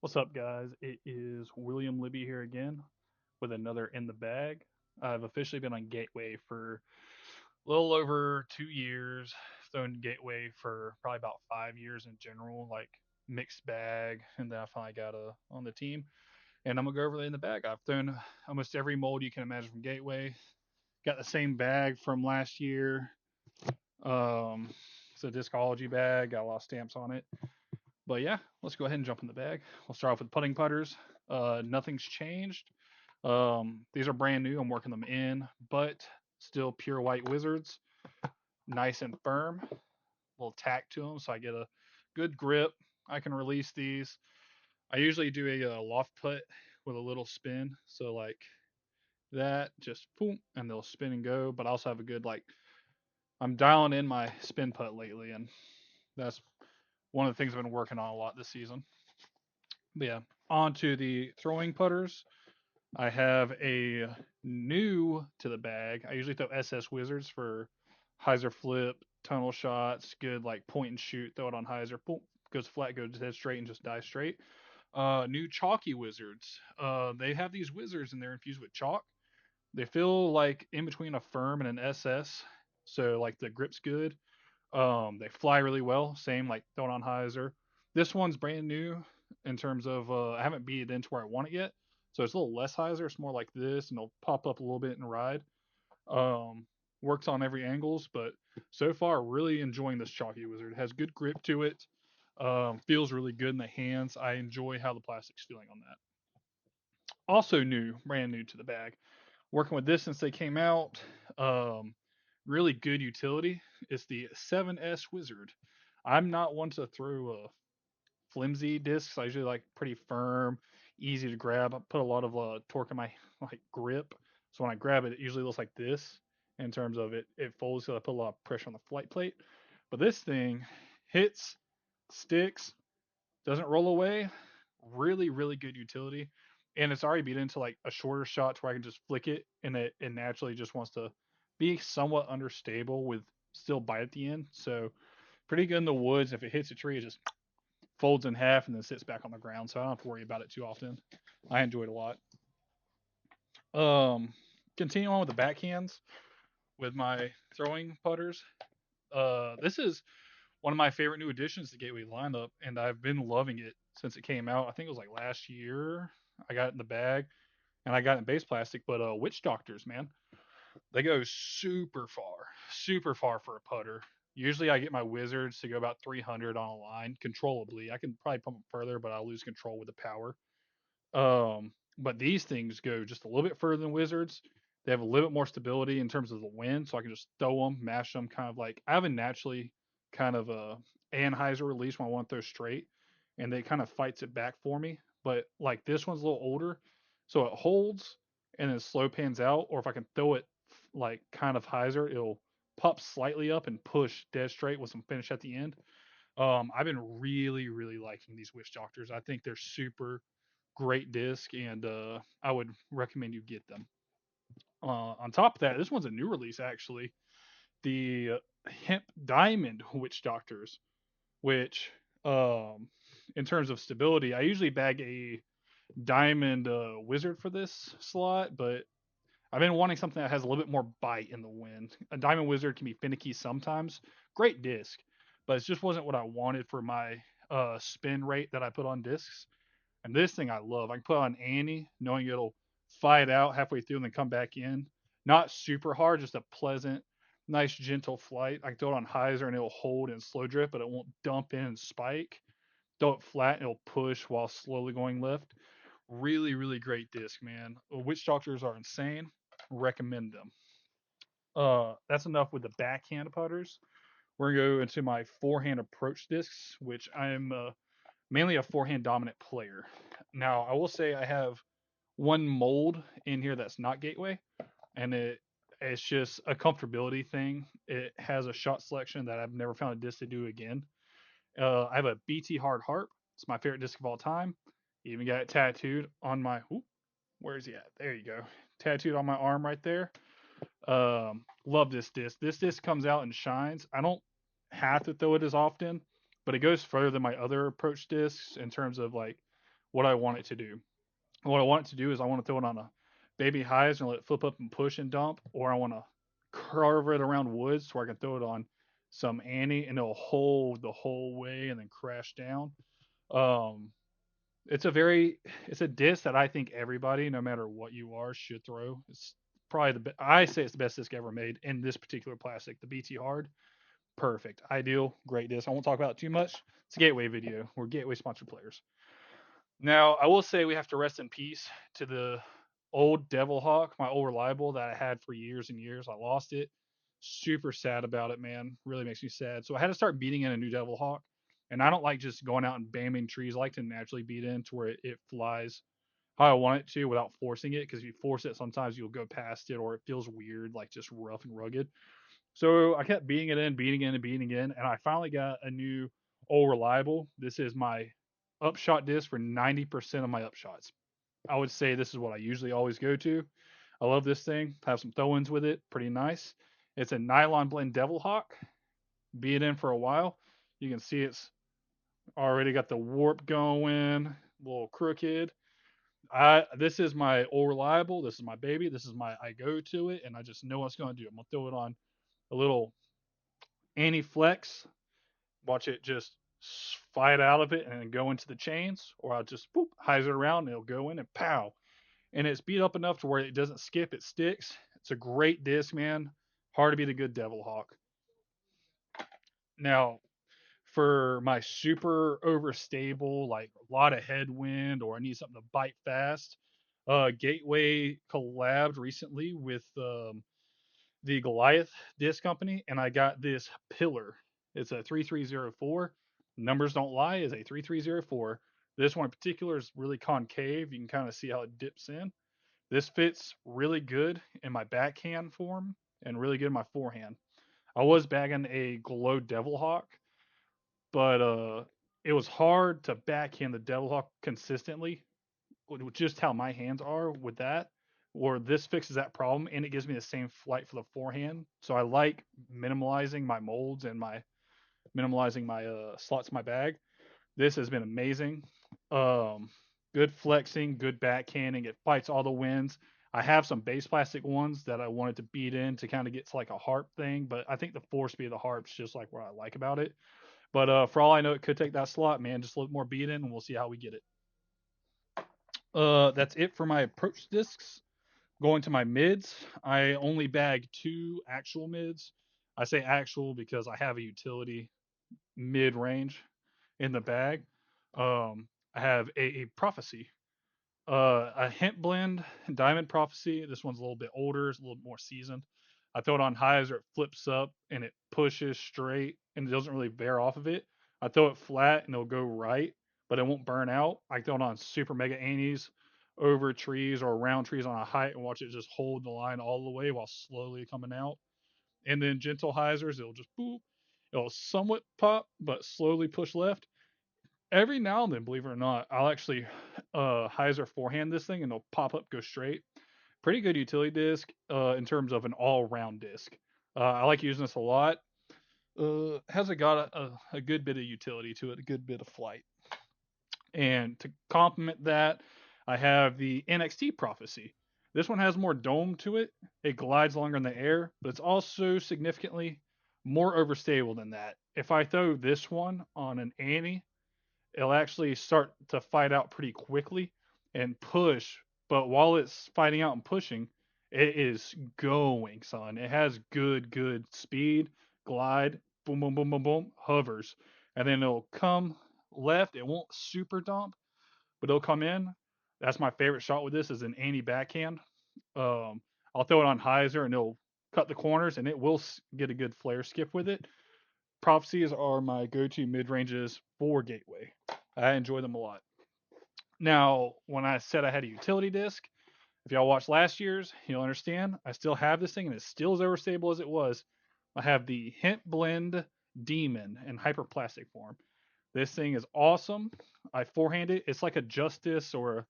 What's up, guys? It is William Libby here again with another In the Bag. I've officially been on Gateway for a little over 2 years. Thrown Gateway for probably about 5 years in general, like mixed bag, and then I finally got on the team. And I'm gonna go over the In the Bag. I've thrown almost every mold you can imagine from Gateway. Got the same bag from last year. Um, it's a discology bag. Got a lot of stamps on it. But yeah, let's go ahead and jump in the bag. We'll start off with putting putters. Nothing's changed. These are brand new. I'm working them in, but still pure white wizards, nice and firm. A little tack to them, so I get a good grip. I can release these. I usually do a loft put with a little spin, so like that, just boom, and they'll spin and go. But I also have a good like I'm dialing in my spin putt lately, and that's one of the things I've been working on a lot this season. But yeah, on to the throwing putters. I have a new to the bag. I usually throw SS Wizards for hyzer flip, tunnel shots, good like point and shoot. Throw it on hyzer, boom, goes flat, goes dead straight, and just die straight. New chalky wizards. They have these wizards and they're infused with chalk. They feel like in between a firm and an SS, so like the grip's good. They fly really well. Same like throwing on hyzer. This one's brand new in terms of I haven't beat it into where I want it yet, so it's a little less hyzer. It's more like this, and it'll pop up a little bit and ride. Um, Works on every angles, but so far really enjoying this chalky wizard. It has good grip to it. Feels really good in the hands. I enjoy how the plastic's feeling on that. Also new, brand new to the bag. Working with this since they came out. Um, Really good utility. It's the 7S Wizard. I'm not one to throw flimsy discs. I usually like pretty firm, easy to grab. I put a lot of torque in my like grip, so when I grab it, it usually looks like this. In terms of it folds, so I put a lot of pressure on the flight plate. But this thing hits, sticks, doesn't roll away. Really, really good utility. And it's already beat into like a shorter shot to where I can just flick it and it naturally just wants to be somewhat understable with still bite at the end. So pretty good in the woods. If it hits a tree, it just folds in half and then sits back on the ground. So I don't have to worry about it too often. I enjoy it a lot. Um, Continue on with the backhands with my throwing putters. This is one of my favorite new additions to Gateway lineup, and I've been loving it since it came out. I think it was like last year. I got it in the bag, and I got it in base plastic. But Witch Doctors, man, they go super far for a putter. Usually, I get my Wizards to go about 300 on a line controllably. I can probably pump them further, but I'll lose control with the power. But these things go just a little bit further than Wizards. They have a little bit more stability in terms of the wind, so I can just throw them, mash them, kind of like I have a naturally kind of a Anheuser release when I want to throw straight, and it kind of fights it back for me. But like this one's a little older, so it holds and then slow pans out. Or if I can throw it like kind of hyzer, it'll pop slightly up and push dead straight with some finish at the end. I've been really liking these Witch Doctors. I think they're super great disc, and I would recommend you get them. On top of that, this one's a new release actually. The Hemp Diamond Witch Doctors, which in terms of stability, I usually bag a Diamond Wizard for this slot, but I've been wanting something that has a little bit more bite in the wind. A Diamond Wizard can be finicky sometimes. Great disc, but it just wasn't what I wanted for my spin rate that I put on discs. And this thing I love. I can put on Annie, knowing it'll fight out halfway through and then come back in. Not super hard, just a pleasant, nice, gentle flight. I can throw it on hyzer and it'll hold and slow drift, but it won't dump in and spike. Throw it flat and it'll push while slowly going left. Really great disc, man. Witch Doctors are insane. Recommend them. That's enough with the backhand putters. We're gonna go into my forehand approach discs, which I am mainly a forehand dominant player. Now, I will say I have one mold in here that's not Gateway, and it's just a comfortability thing. It has a shot selection that I've never found a disc to do again. I have a BT Hard Harp. It's my favorite disc of all time. Even got it tattooed on my. Ooh, where is he at? There you go. Tattooed on my arm right there. Love this disc. This disc comes out and shines. I don't have to throw it as often, but it goes further than my other approach discs in terms of like what I want it to do. What I want it to do is I want to throw it on a baby highs and let it flip up and push and dump, or I want to carve it around woods where I can throw it on some Annie and it'll hold the whole way and then crash down. Um, it's a very it's a disc that I think everybody, no matter what you are, should throw. It's probably I say it's the best disc ever made in this particular plastic, the BT Hard. Perfect, ideal, great disc. I won't talk about it too much. It's a Gateway video. We're Gateway sponsored players. Now, I will say we have to rest in peace to the old Devil Hawk, my old reliable that I had for years and years. I lost it. Super sad about it, man. Really makes me sad. So I had to start beating in a new Devil Hawk. And I don't like just going out and bamming trees. I like to naturally beat in to where it flies how I want it to without forcing it. Because if you force it, sometimes you'll go past it or it feels weird, like just rough and rugged. So I kept beating it in, beating in, and beating in, and I finally got a new old reliable. This is my upshot disc for 90% of my upshots. I would say this is what I usually always go to. I love this thing. Have some throw-ins with it. Pretty nice. It's a nylon blend Devil Hawk. Be it in for a while. You can see it's already got the warp going, a little crooked. This is my old reliable. This is my baby. This is my I go to it, and I just know what's going to do. I'm gonna throw it on a little anti flex, watch it just fight out of it and then go into the chains, or I'll just boop, highs it around and it'll go in and pow. And it's beat up enough to where it doesn't skip, it sticks. It's a great disc, man. Hard to beat a good Devil Hawk. Now, for my super overstable, like a lot of headwind, or I need something to bite fast, Gateway collabed recently with the Goliath disc company, and I got this pillar. It's a 3304. Numbers don't lie, is a 3304. This one in particular is really concave. You can kind of see how it dips in. This fits really good in my backhand form and really good in my forehand. I was bagging a Glow Devil Hawk, but it was hard to backhand the Devil Hawk consistently with just how my hands are with that. Or this fixes that problem and it gives me the same flight for the forehand. So I like minimalizing my molds and my minimalizing my slots in my bag. This has been amazing. Um, Good flexing, good backhanding. It fights all the winds. I have some base plastic ones that I wanted to beat in to kind of get to like a harp thing, but I think the four speed of the harp's just like what I like about it. But for all I know, it could take that slot, man. Just a little more beat in, and we'll see how we get it. That's it for my approach discs. Going to my mids, I only bag two actual mids. I say actual because I have a utility mid range in the bag. I have a prophecy, a hint blend diamond prophecy. This one's a little bit older, it's a little more seasoned. I throw it on highs or it flips up and it pushes straight and it doesn't really bear off of it. I throw it flat and it'll go right, but it won't burn out. I throw it on super mega annies over trees or around trees on a height and watch it just hold the line all the way while slowly coming out. And then gentle hyzers, it'll just boop. It'll somewhat pop, but slowly push left. Every now and then, believe it or not, I'll actually hyzer forehand this thing and it'll pop up, go straight. Pretty good utility disc in terms of an all-round disc. I like using this a lot. Has it got a good bit of utility to it, a good bit of flight. And to complement that, I have the NXT Prophecy. This one has more dome to it. It glides longer in the air, but it's also significantly more overstable than that. If I throw this one on an Annie, it'll actually start to fight out pretty quickly and push. But while it's fighting out and pushing, it is going, son. It has good speed, glide, boom, boom, boom, boom, boom, hovers. And then it'll come left. It won't super dump, but it'll come in. That's my favorite shot with this is an anti backhand. I'll throw it on hyzer and it'll cut the corners and it will get a good flare skip with it. Prophecies are my go-to mid-ranges for Gateway. I enjoy them a lot. Now, when I said I had a utility disc, if y'all watched last year's, you'll understand I still have this thing and it's still as overstable as it was. I have the Hint Blend Demon in hyperplastic form. This thing is awesome. I forehand it. It's like a Justice or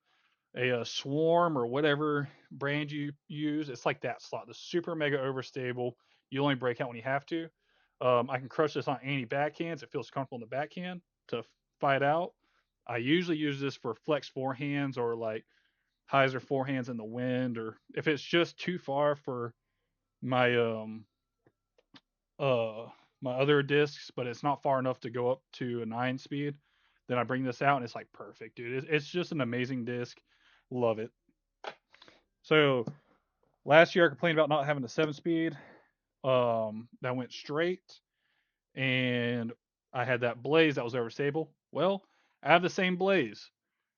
a Swarm or whatever brand you use. It's like that slot. The super mega overstable. You only break out when you have to. I can crush this on anti backhands. It feels comfortable in the backhand to fight out. I usually use this for flex forehands or like hyzer forehands in the wind, or if it's just too far for my uh my other discs, but it's not far enough to go up to a 9 speed, then I bring this out and it's like perfect, dude. It's just an amazing disc. Love it. So last year I complained about not having a 7 speed. That went straight, and I had that blaze that was overstable. Well, I have the same blaze,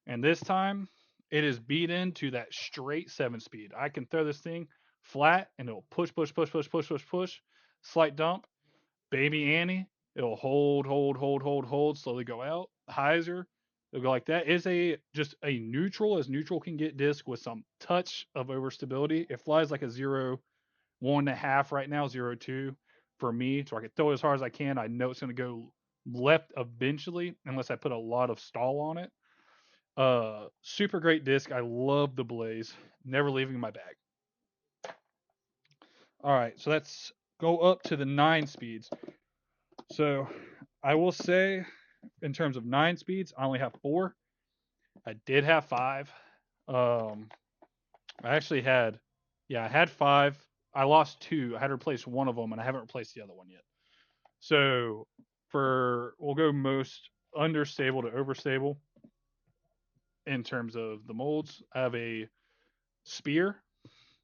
and this time it is beat into that straight 7 speed. I can throw this thing flat and it'll push, push, push, push, push, push, push, slight dump. Baby Annie, it'll hold, hold, hold, hold, hold, slowly go out. Hyzer, it'll go like that. It's a just a neutral as neutral can get disc with some touch of overstability. It flies like a 0.1.5 right now, 0.2 for me, so I can throw it as hard as I can. I know it's going to go left eventually, unless I put a lot of stall on it. Super great disc. I love the blaze. Never leaving my bag. All right, so let's go up to the 9 speeds. So I will say, in terms of 9 speeds, I only have four. I did have five. Um, I actually had, yeah, I had five. I lost two. I had to replace one of them, and I haven't replaced the other one yet. So we'll go most understable to overstable in terms of the molds. I have a spear.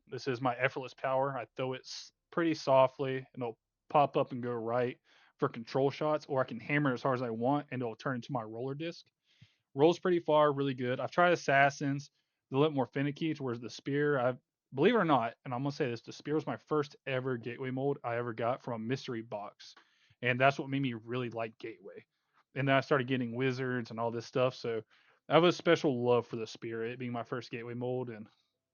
This is my effortless power. I throw it pretty softly, and it'll pop up and go right for control shots, or I can hammer it as hard as I want, and it'll turn into my roller disc. Rolls pretty far, really good. I've tried assassins, they're a little more finicky, towards the spear. I believe it or not, and I'm gonna say this: the spear was my first ever gateway mold I ever got from a mystery box, and that's what made me really like gateway. And then I started getting wizards and all this stuff, so I have a special love for the spear, it being my first gateway mold, and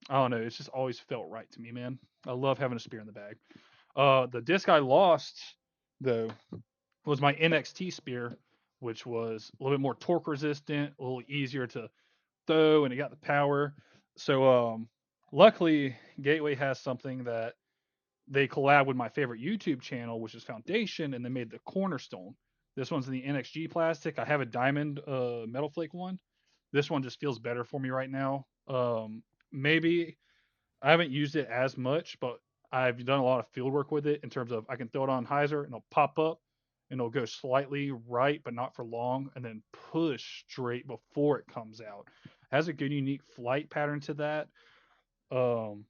I don't know, it's just always felt right to me, man. I love having a spear in the bag. The disc I lost though was my NXT spear, which was a little bit more torque resistant, a little easier to throw, and it got the power. So luckily, Gateway has something that they collab with my favorite YouTube channel, which is Foundation, and they made the Cornerstone. This one's in the NXG plastic. I have a diamond metal flake one. This one just feels better for me right now. Maybe I haven't used it as much, but I've done a lot of field work with it in terms of I can throw it on hyzer and it'll pop up and it'll go slightly right, but not for long, and then push straight before it comes out. It has a good unique flight pattern to that. Um,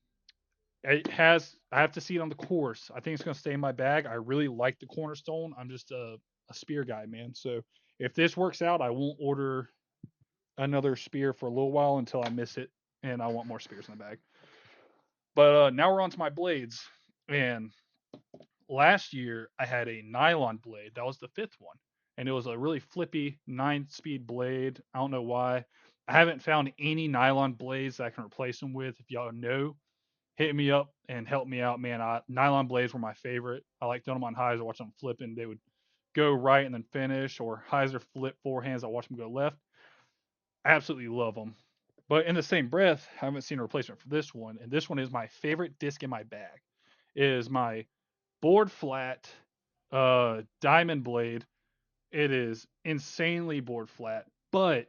it has. I have to see it on the course. I think it's gonna stay in my bag. I really like the Cornerstone. I'm just a spear guy, man. So if this works out, I won't order another spear for a little while until I miss it and I want more spears in the bag. But now we're on to my blades. And last year I had a nylon blade. That was the fifth one. And it was a really flippy 9 speed blade. I don't know why. I haven't found any nylon blades that I can replace them with. If y'all know, hit me up and help me out, man. Nylon blades were my favorite. I like doing them on highs. I watch them flipping. They would go right and then finish, or highs or flip forehands. I watch them go left. I absolutely love them. But in the same breath, I haven't seen a replacement for this one. And this one is my favorite disc in my bag. It is my board flat diamond blade. It is insanely board flat, but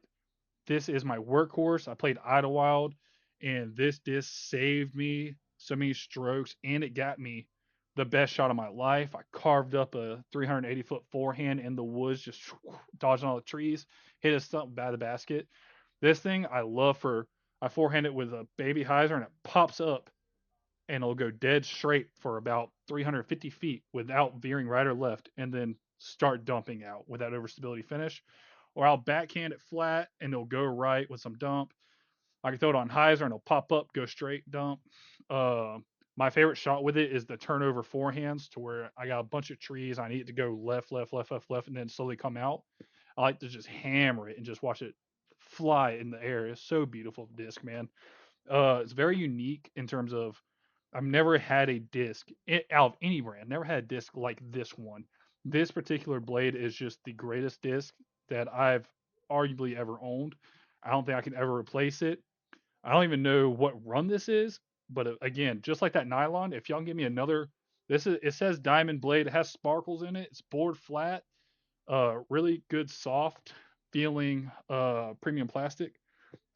this is my workhorse. I played Idlewild, and this disc saved me so many strokes, and it got me the best shot of my life. I carved up a 380-foot forehand in the woods, just dodging all the trees, hit a stump by the basket. This thing I love for. I forehand it with a baby hyzer, and it pops up and it'll go dead straight for about 350 feet without veering right or left, and then start dumping out with that overstability finish. Or I'll backhand it flat and it'll go right with some dump. I can throw it on hyzer and it'll pop up, go straight dump. Uh, my favorite shot with it is the turnover forehands, to where I got a bunch of trees. I need it to go left, left, left, left, left, and then slowly come out. I like to just hammer it and just watch it fly in the air. It's so beautiful disc, man. It's very unique in terms of I've never had a disc out of any brand. Never had a disc like this one. This particular blade is just the greatest disc that I've arguably ever owned. I don't think I can ever replace it. I don't even know what run this is, but again, just like that nylon, if y'all can give me another, this is, it says diamond blade. It has sparkles in it. It's board flat. Really good soft feeling premium plastic,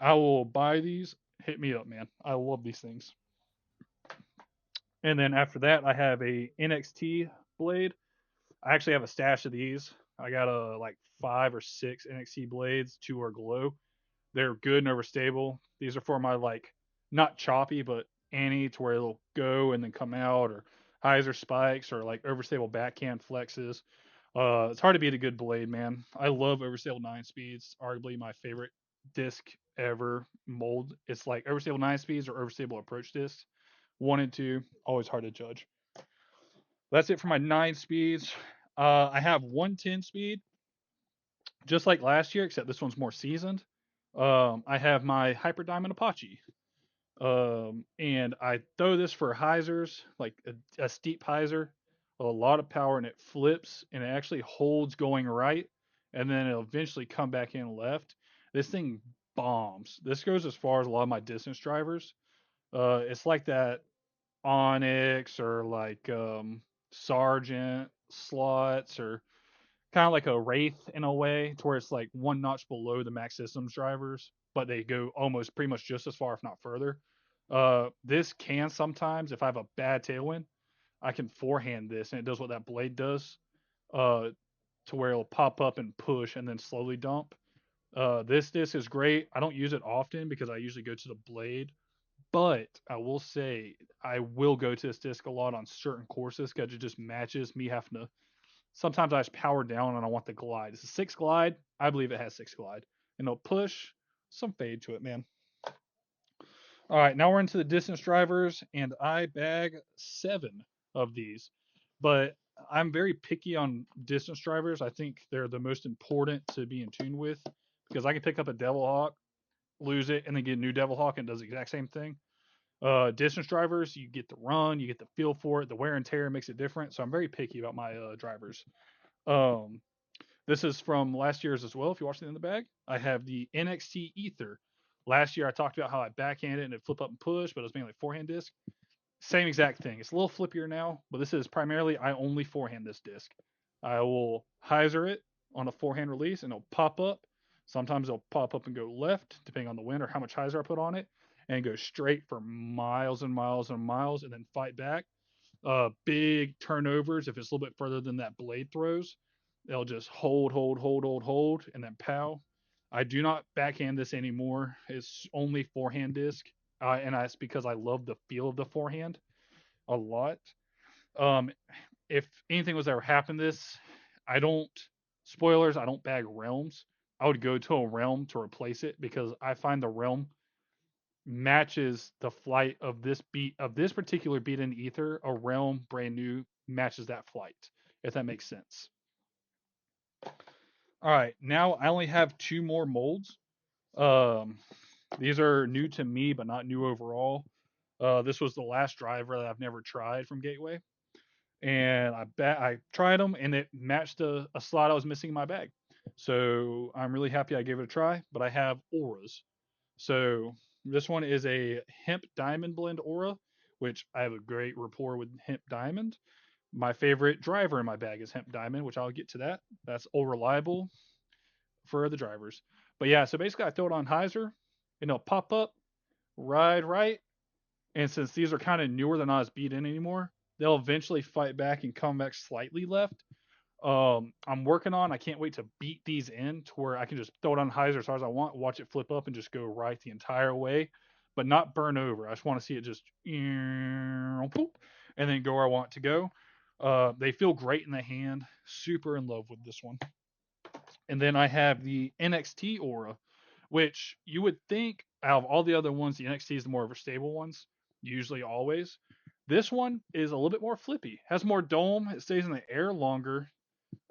I will buy these. Hit me up, man. I love these things. And then after that, I have a NXT blade. I actually have a stash of these. I got like 5 or 6 NXT blades. 2 are glow. They're good and overstable. These are for my like not choppy, but Annie to where it'll go and then come out, or hyzer spikes, or like overstable backhand flexes. It's hard to beat a good blade, man. I love overstable 9 speeds. Arguably my favorite disc ever mold. It's like overstable 9 speeds or overstable approach discs. 1 and 2, always hard to judge. That's it for my 9 speeds. I have 1 10 speed, just like last year, except this one's more seasoned. I have my Hyper Diamond Apache. And I throw this for hyzers, like a steep hyzer, a lot of power, and it flips and it actually holds going right, and then it'll eventually come back in left. This thing bombs. This goes as far as a lot of my distance drivers. It's like that Onyx or like Sergeant slots, or kind of like a Wraith in a way, to where it's like one notch below the Max Systems drivers, but they go almost pretty much just as far, if not further. This can sometimes, if I have a bad tailwind, I can forehand this, and it does what that blade does, uh, to where it'll pop up and push and then slowly dump. This disc is great. I don't use it often because I usually go to the blade, but I will say I will go to this disc a lot on certain courses because it just matches me having to. Sometimes I just power down and I want the glide. It's a 6 glide. I believe it has 6 glide. And it'll push some fade to it, man. All right, now we're into the distance drivers, and I bag 7 of these. But I'm very picky on distance drivers. I think they're the most important to be in tune with, because I can pick up a Devil Hawk, lose it, and then get a new Devil Hawk and it does the exact same thing. Distance drivers, you get the run, you get the feel for it, the wear and tear makes it different. So I'm very picky about my drivers. Um, This is from last year's as well. If you watched it in the bag, I have the NXT Ether. Last year I talked about how I backhanded and it flip up and push, but it was mainly forehand disc. Same exact thing. It's a little flippier now, but this is primarily I only forehand this disc. I will hyzer it on a forehand release and it'll pop up. Sometimes it'll pop up and go left, depending on the wind or how much hyzer I put on it, and go straight for miles and miles and miles, and then fight back. Big turnovers if it's a little bit further than that blade throws. They'll just hold, hold, hold, hold, hold, and then pow. I do not backhand this anymore. It's only forehand disc, and that's because I love the feel of the forehand a lot. Um, if anything was ever happen to this, I don't spoilers. I don't bag realms. I would go to a realm to replace it because I find the realm matches the flight of this beat of this particular beat in ether. A realm brand new matches that flight, if that makes sense. All right, now I only have 2 more molds. Um, these are new to me, but not new overall. This was the last driver that I've never tried from Gateway, and I tried them, and it matched a slot I was missing in my bag. So I'm really happy I gave it a try. But I have auras. So this one is a hemp diamond blend aura, which I have a great rapport with hemp diamond. My favorite driver in my bag is hemp diamond, which I'll get to that. That's all reliable for the drivers. But yeah, so basically I throw it on hyzer, and it'll pop up, ride right, and since these are kind of newer, they're not as beat in anymore. They'll eventually fight back and come back slightly left. I'm working on. I can't wait to beat these in to where I can just throw it on hyzer as hard as I want, watch it flip up, and just go right the entire way, but not burn over. I just want to see it just and then go where I want to go. They feel great in the hand. Super in love with this one. And then I have the NXT Aura, which you would think out of all the other ones, the NXT is the more stable ones, usually always. This one is a little bit more flippy, has more dome, it stays in the air longer.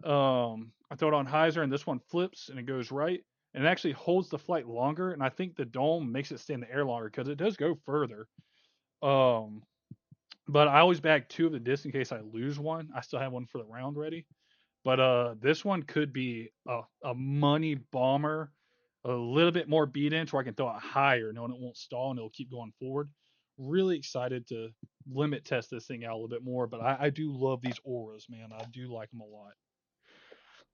I throw it on hyzer, and this one flips and it goes right, and it actually holds the flight longer. And I think the dome makes it stay in the air longer because it does go further. Um, but I always bag 2 of the disc in case I lose one. I still have one for the round ready. But this one could be a money bomber, a little bit more beat in, so I can throw it higher, knowing it won't stall and it'll keep going forward. Really excited to limit test this thing out a little bit more, but I do love these auras, man. I do like them a lot.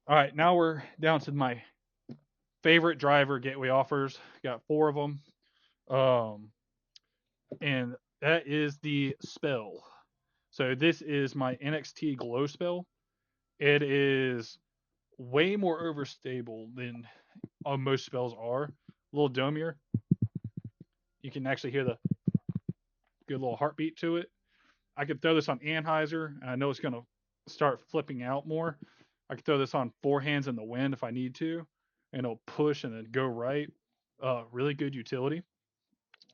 All right, now we're down to my favorite driver Gateway offers. Got 4 of them. Um, and that is the spell. So this is my NXT Glow spell. It is way more overstable than most spells are. A little domier. You can actually hear the good little heartbeat to it. I could throw this on Anheuser, and I know it's going to start flipping out more. I could throw this on forehands in the wind if I need to, and it'll push and then go right. Really good utility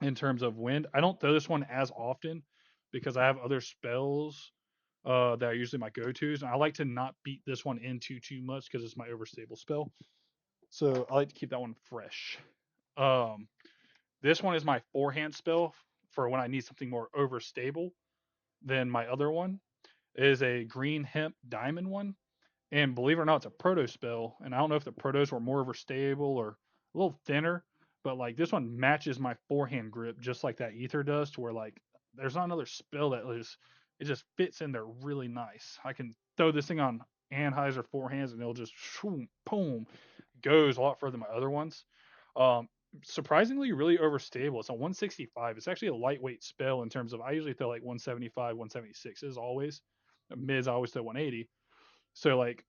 in terms of wind. I don't throw this one as often because I have other spells that are usually my go-tos, and I like to not beat this one into too much because it's my overstable spell. So I like to keep that one fresh. Um, this one is my forehand spell for when I need something more overstable than my other one. It is a green hemp diamond one. And believe it or not, it's a proto spell. And I don't know if the protos were more overstable or a little thinner, but like this one matches my forehand grip just like that ether does, to where like there's not another spell that is it just fits in there really nice. I can throw this thing on Anheuser forehands and it'll just shoom, boom, goes a lot further than my other ones. Um, Surprisingly, really overstable. It's a 165. It's actually a lightweight spell in terms of I usually throw like 175, 176 is always. Mids I always throw 180. So like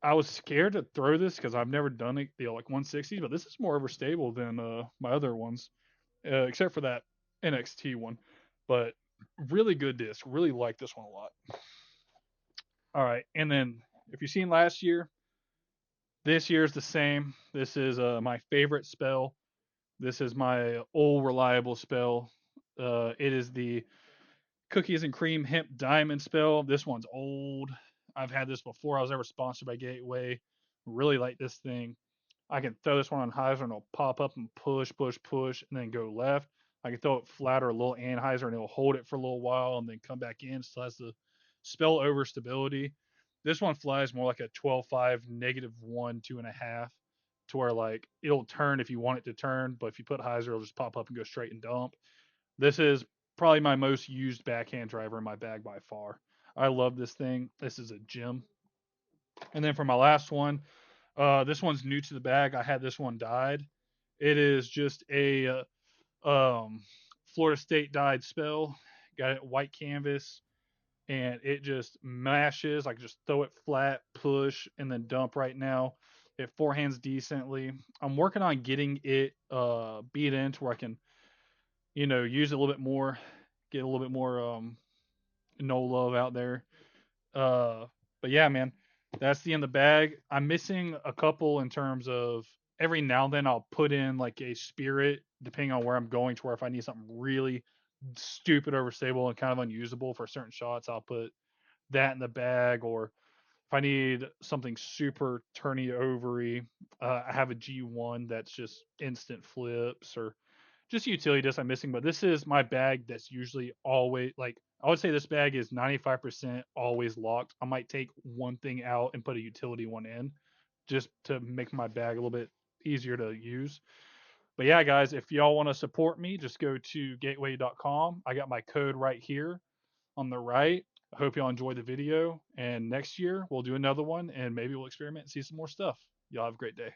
I was scared to throw this because I've never done it, like 160s, but this is more overstable than my other ones, except for that NXT one. But really good disc. Really like this one a lot. All right, and then if you've seen last year, this year's the same. This is my favorite spell. This is my old reliable spell. It is the cookies and cream hemp diamond spell. This one's old. I've had this before I was ever sponsored by Gateway. Really like this thing. I can throw this one on Heiser and it'll pop up and push, push, push, and then go left. I can throw it flat or a little Anheuser and it'll hold it for a little while and then come back in. Still has the spell over stability. This one flies more like a 12-5, -1, 2.5, to where like it'll turn if you want it to turn, but if you put Heiser, it'll just pop up and go straight and dump. This is probably my most used backhand driver in my bag by far. I love this thing. This is a gem. And then for my last one, this one's new to the bag. I had this one dyed. It is just a Florida State dyed spell. Got it white canvas, and it just mashes. I can just throw it flat, push, and then dump right now. It forehands decently. I'm working on getting it beat in to where I can, use it a little bit more, get a little bit more no love out there. Uh, but yeah, man, that's the end of the bag. I'm missing a couple in terms of every now and then I'll put in like a spirit depending on where I'm going, to where if I need something really stupid overstable and kind of unusable for certain shots, I'll put that in the bag. Or if I need something super turny overy, I have a G1 that's just instant flips, or just utility discs I'm missing. But this is my bag that's usually always like, I would say this bag is 95% always locked. I might take one thing out and put a utility one in just to make my bag a little bit easier to use. But yeah, guys, if y'all want to support me, just go to gateway.com. I got my code right here on the right. I hope y'all enjoyed the video. And next year, we'll do another one and maybe we'll experiment and see some more stuff. Y'all have a great day.